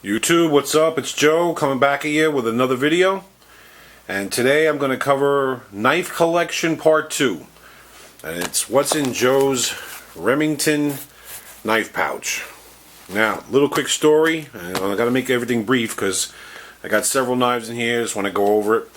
YouTube, what's up? It's Joe coming back at you with another video. And today I'm going to cover Knife Collection Part 2. And it's what's in Joe's Remington knife pouch. Now, little quick story. I got to make everything brief because I got several knives in here. Just want to go over it.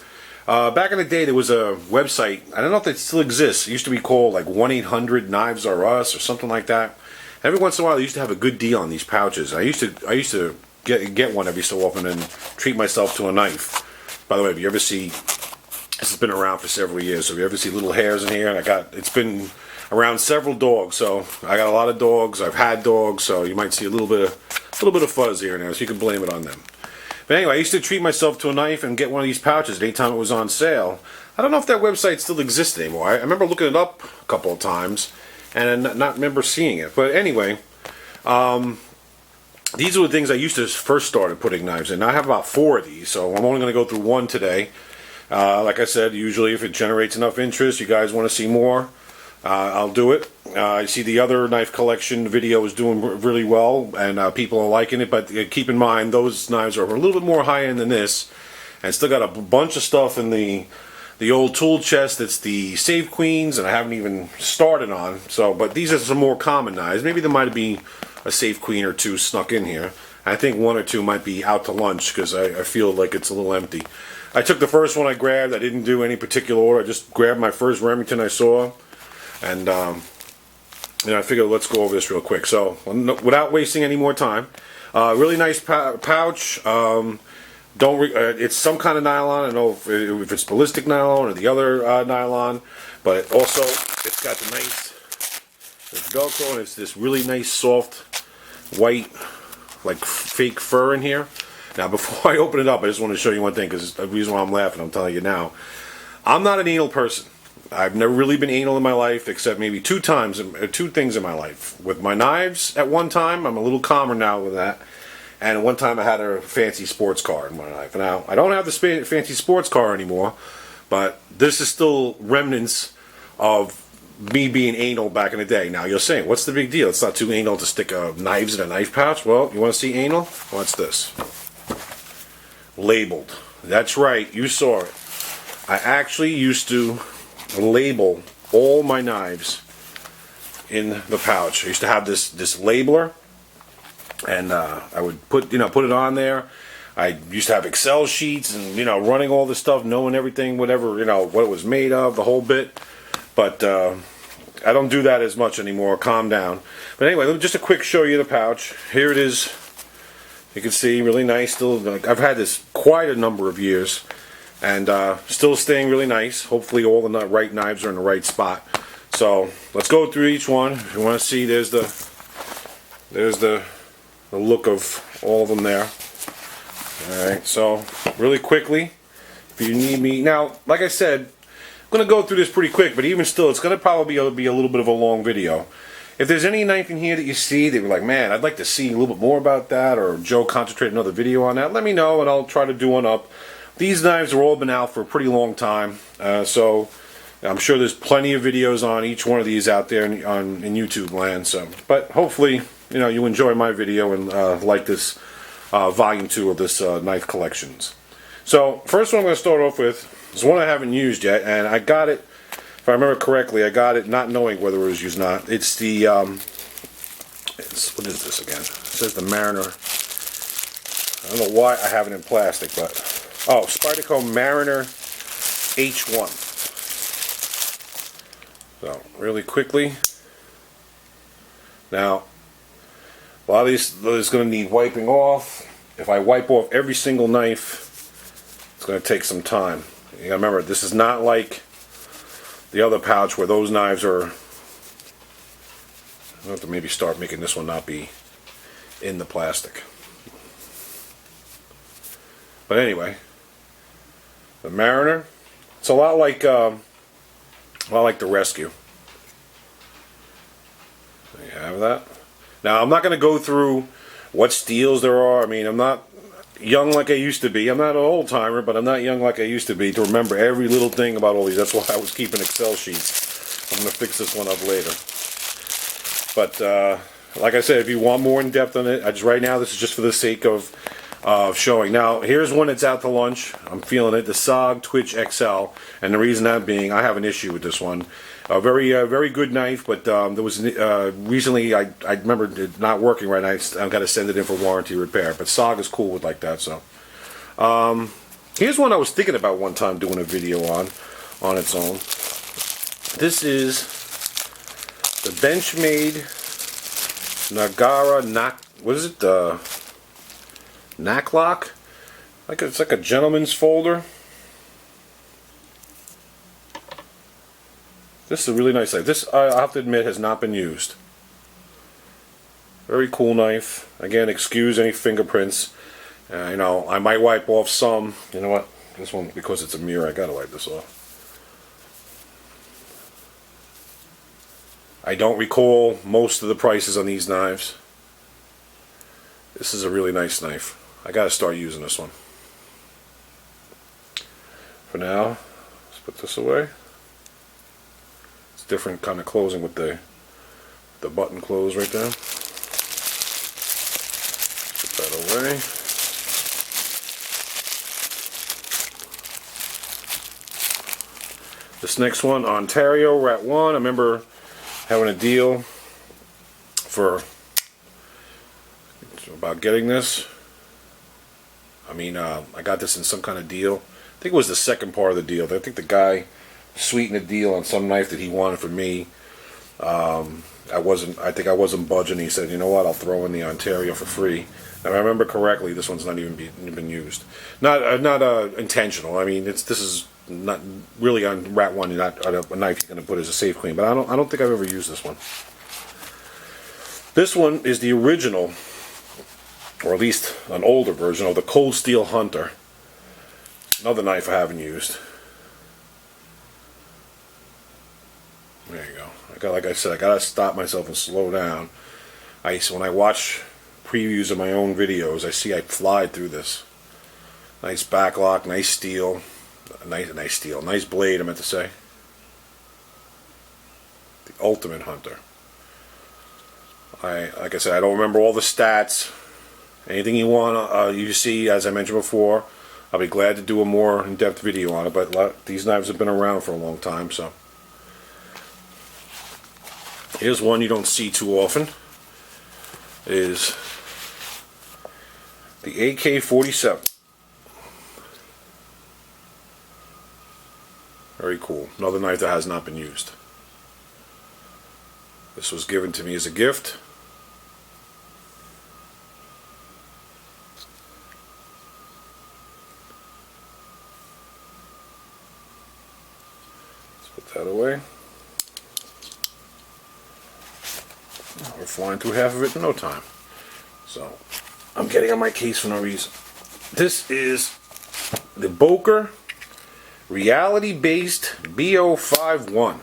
Back in the day, there was a website. I don't know if it still exists. It used to be called like 1-800-Knives-R-Us or something like that. Every once in a while, they used to have a good deal on these pouches. I used to get one every so often and treat myself to a knife. By the way, if you ever see, this has been around for several years, so if you ever see little hairs in here, and it's been around several dogs, so I got a lot of dogs, I've had dogs, so you might see a little bit of fuzz here and there, so you can blame it on them. But anyway, I used to treat myself to a knife and get one of these pouches anytime it was on sale. I don't know if that website still exists anymore. I remember looking it up a couple of times and not remember seeing it. But anyway, these are the things I used to first started putting knives in. Now I have about 4 of these, so I'm only going to go through one today. Like I said, usually if it generates enough interest, you guys want to see more, I'll do it. I see the other knife collection video is doing really well, and people are liking it, but keep in mind, those knives are a little bit more high-end than this, and still got a bunch of stuff in the old tool chest that's the Save Queens, and I haven't even started on. So, but these are some more common knives. Maybe there might be a Save Queen or two snuck in here. I think 1 or 2 might be out to lunch because I feel like it's a little empty. I took the first one I grabbed. I didn't do any particular order. I just grabbed my first Remington I saw, and I figured let's go over this real quick. So without wasting any more time, really nice pouch. It's some kind of nylon. I don't know if it's ballistic nylon or the other nylon, but also it's got the nice Velcro, and it's this really nice soft white like fake fur in here. Now before I open it up, I just want to show you one thing, because the reason why I'm laughing, I'm telling you now, I'm not an anal person. I've never really been anal in my life, except maybe 2 things in my life. With my knives at one time, I'm a little calmer now with that. And one time I had a fancy sports car in my knife. Now, I don't have the fancy sports car anymore, but this is still remnants of me being anal back in the day. Now, you're saying, what's the big deal? It's not too anal to stick knives in a knife pouch. Well, you want to see anal? What's this? Labeled. That's right, you saw it. I actually used to label all my knives in the pouch. I used to have this labeler, and I would put it on there. I used to have Excel sheets and running all this stuff, knowing everything, whatever what it was made of, the whole bit. But I don't do that as much anymore. Calm down. But anyway, just a quick show you the pouch. Here it is. You can see, really nice. Still, I've had this quite a number of years, and still staying really nice. Hopefully, all the right knives are in the right spot. So let's go through each one. If you want to see, there's the look of all of them there. All right. So really quickly, if you need me now, like I said, I'm going to go through this pretty quick, but even still, it's going to probably be a little bit of a long video. If there's any knife in here that you see that you're like, man, I'd like to see a little bit more about that, or Joe concentrate another video on that, let me know and I'll try to do one up. These knives have all been out for a pretty long time, so I'm sure there's plenty of videos on each one of these out there in YouTube land. So, but hopefully, you enjoy my video and like this volume 2 of this knife collections. So, first one I'm going to start off with is one I haven't used yet, and I got it. If I remember correctly, I got it not knowing whether it was used or not. It's the, what is this again? It says the Mariner. I don't know why I have it in plastic, but, Spyderco Mariner H1. So, really quickly. Now, a lot of these is going to need wiping off. If I wipe off every single knife, it's going to take some time. You gotta remember, this is not like the other pouch where those knives are. I'll have to maybe start making this one not be in the plastic. But anyway, the Mariner, it's a lot like the Rescue. There you have that. Now, I'm not going to go through what steels there are. I mean, I'm not young like I used to be. I'm not an old timer, but I'm not young like I used to be to remember every little thing about all these. That's why I was keeping Excel sheets. I'm going to fix this one up later. But like I said, if you want more in depth on it, right now this is just for the sake of showing. Now here's one that's out to lunch. I'm feeling it. The SOG Twitch XL, and the reason that being, I have an issue with this one. A very good knife, but there was recently I remember it not working right. I've got to send it in for warranty repair. But SOG is cool with like that. So here's one I was thinking about one time doing a video on its own. This is the Benchmade Nagara what is it? Nak-Lok? It's like a gentleman's folder. This is a really nice knife. This, I have to admit, has not been used. Very cool knife. Again, excuse any fingerprints. You know, I might wipe off some. You know what? This one, because it's a mirror, I gotta wipe this off. I don't recall most of the prices on these knives. This is a really nice knife. I gotta start using this one. For now, let's put this away. It's different kind of closing with the button close right there. Put that away. This next one, Ontario Rat 1. I remember having a deal for about getting this. I mean, I got this in some kind of deal. I think it was the second part of the deal. I think the guy sweetened the deal on some knife that he wanted for me. I think I wasn't budging. He said, you know what, I'll throw in the Ontario for free. And I remember correctly, this one's not even been used. Not intentional. I mean, this is not really on Rat 1. Not a knife you're going to put as a safe clean. But I don't think I've ever used this one. This one is the original, or at least an older version of the Cold Steel Hunter. Another knife I haven't used. There you go. Like I said, I gotta stop myself and slow down. When I watch previews of my own videos, I see I fly through this. Nice backlock, nice steel, nice blade. I meant to say. The ultimate hunter. Like I said, I don't remember all the stats. Anything you want, you see, as I mentioned before, I'll be glad to do a more in-depth video on it. But these knives have been around for a long time, so. Here's one you don't see too often. Is the AK-47. Very cool. Another knife that has not been used. This was given to me as a gift. Let's put that away. We're flying through half of it in no time. So, I'm getting on my case for no reason. This is the Boker Reality-Based BO51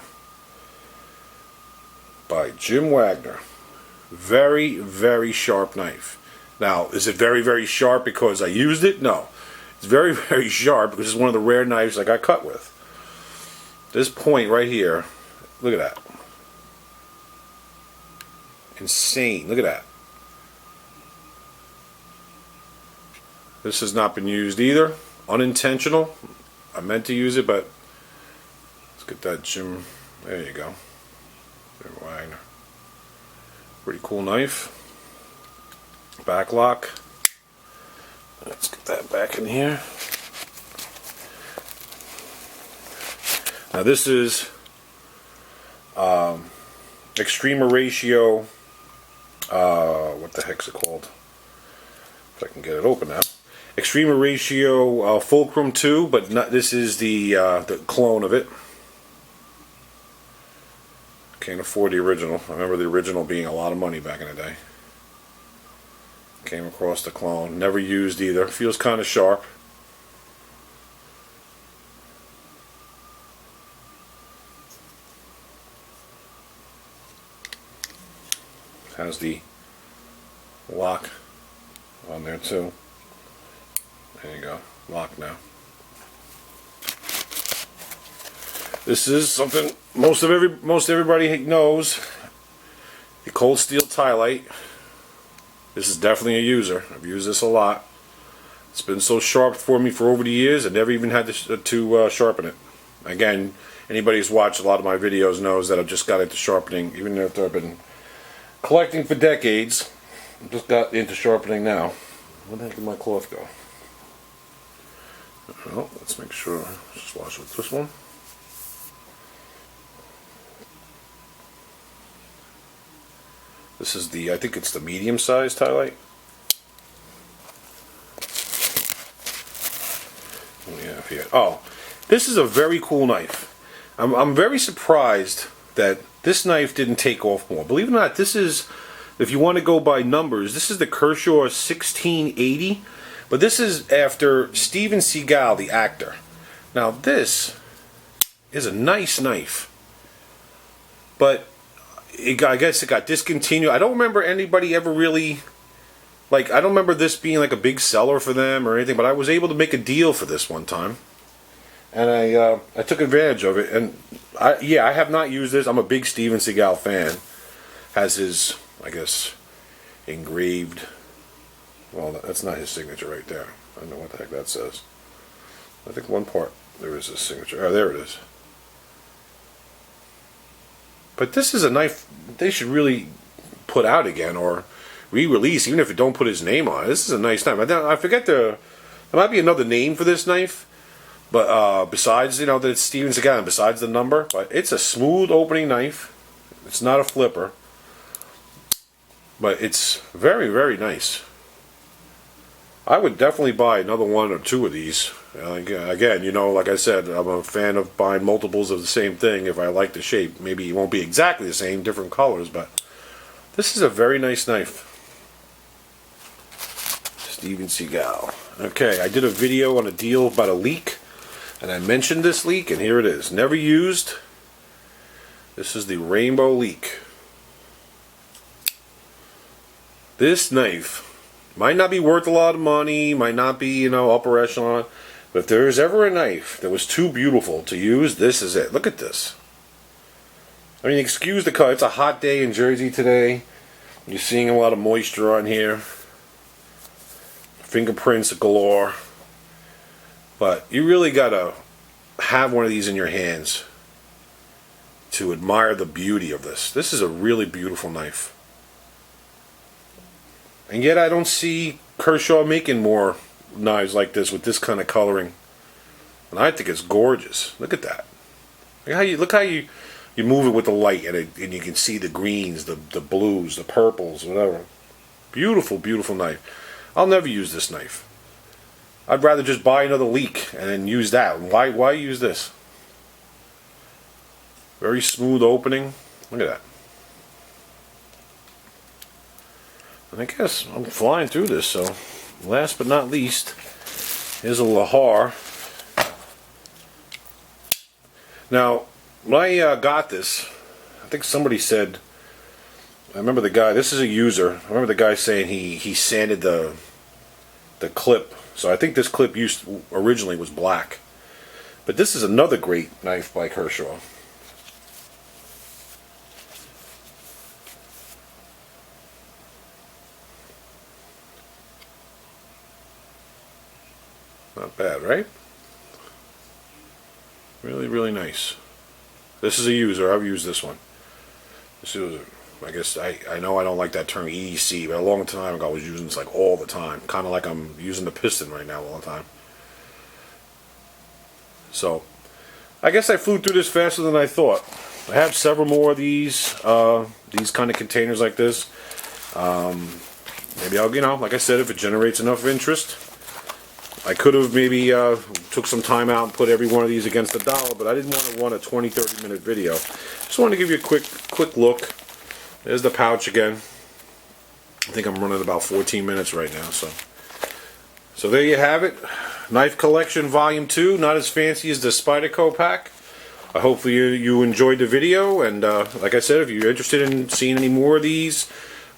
by Jim Wagner. Very, very sharp knife. Now, is it very, very sharp because I used it? No. It's very, very sharp because it's one of the rare knives I got cut with. This point right here, look at that. Insane. Look at that. This has not been used either. Unintentional. I meant to use it, but let's get that Jim. There you go. Jim Wagner. Pretty cool knife. Backlock. Let's get that back in here. Now this is Extrema Ratio. What the heck's it called? If I can get it open now. Extrema Ratio Fulcrum II, but not. This is the clone of it. Can't afford the original. I remember the original being a lot of money back in the day. Came across the clone. Never used either. Feels kind of sharp. Has the lock on there too. There you go, lock now. This is something most everybody knows. The cold steel Ti-Lite. This is definitely a user. I've used this a lot. It's been so sharp for me for over the years. I never even had to sharpen it. Again, anybody who's watched a lot of my videos knows that I've just got into sharpening, even after I've been collecting for decades. I just got into sharpening now. Where the heck did my cloth go? Oh, let's make sure. Just wash with this one. This is the, I think it's the medium size Ti-Lite. What do we have here? Oh, this is a very cool knife. I'm very surprised that this knife didn't take off more. Believe it or not, this is, if you want to go by numbers, this is the Kershaw 1680. But this is after Steven Segal, the actor. Now this is a nice knife. But I guess it got discontinued. I don't remember anybody ever really, like, I don't remember this being like a big seller for them or anything, but I was able to make a deal for this one time. And I took advantage of it. And I have not used this. I'm a big Steven Seagal fan. Has his, I guess, engraved, well, that's not his signature right there. I don't know what the heck that says. I think one part, there is his signature. Oh, there it is. But this is a knife they should really put out again or re-release, even if it don't put his name on it. This is a nice knife. I forget there might be another name for this knife, but besides, you know, that it's Steven Seagal, besides the number, but it's a smooth opening knife. It's not a flipper, but it's very, very nice. I would definitely buy another one or two of these. Again, you know, like I said, I'm a fan of buying multiples of the same thing if I like the shape. Maybe it won't be exactly the same, different colors, but this is a very nice knife. Steven Seagal. Okay, I did a video on a deal about a leek, and I mentioned this leek, and here it is. Never used. This is the Rainbow Leek. This knife might not be worth a lot of money, might not be, you know, upper echelon, but if there is ever a knife that was too beautiful to use, this is it. Look at this. I mean, excuse the color. It's a hot day in Jersey today. You're seeing a lot of moisture on here. Fingerprints galore. But you really gotta have one of these in your hands to admire the beauty of this. This is a really beautiful knife. And yet I don't see Kershaw making more knives like this with this kind of coloring. And I think it's gorgeous. Look at that. Look how you move it with the light, and you can see the greens, the blues, the purples, whatever. Beautiful, beautiful knife. I'll never use this knife. I'd rather just buy another leek and then use that. Why use this? Very smooth opening. Look at that. And I guess I'm flying through this, so last but not least, here's a Lahar. Now, when I got this, I think somebody said, I remember the guy, this is a user, I remember the guy saying he sanded the clip, so I think this clip originally was black. But this is another great knife by Kershaw. Not bad, right? Really, really nice. This is a user. I've used this one. This is, I guess, I know I don't like that term EDC, but a long time ago I was using this like all the time. Kind of like I'm using the piston right now all the time. So, I guess I flew through this faster than I thought. I have several more of these kind of containers like this. Maybe I'll, you know, like I said, if it generates enough interest, I could have maybe took some time out and put every one of these against the dollar, but I didn't want to run a 20-30 minute video. Just wanted to give you a quick look. There's the pouch again. I think I'm running about 14 minutes right now. So there you have it. Knife Collection Volume 2. Not as fancy as the Spyderco pack. I hope you enjoyed the video, and like I said, if you're interested in seeing any more of these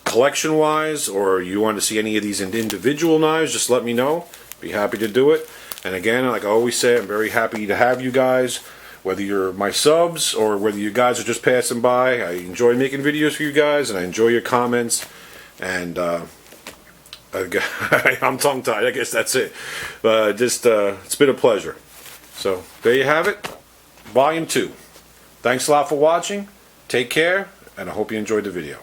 collection-wise, or you want to see any of these individual knives, just let me know. Be happy to do it. And again, like I always say, I'm very happy to have you guys. Whether you're my subs or whether you guys are just passing by, I enjoy making videos for you guys, and I enjoy your comments. And I'm tongue-tied. I guess that's it. It's been a pleasure. So there you have it, Volume 2. Thanks a lot for watching. Take care, and I hope you enjoyed the video.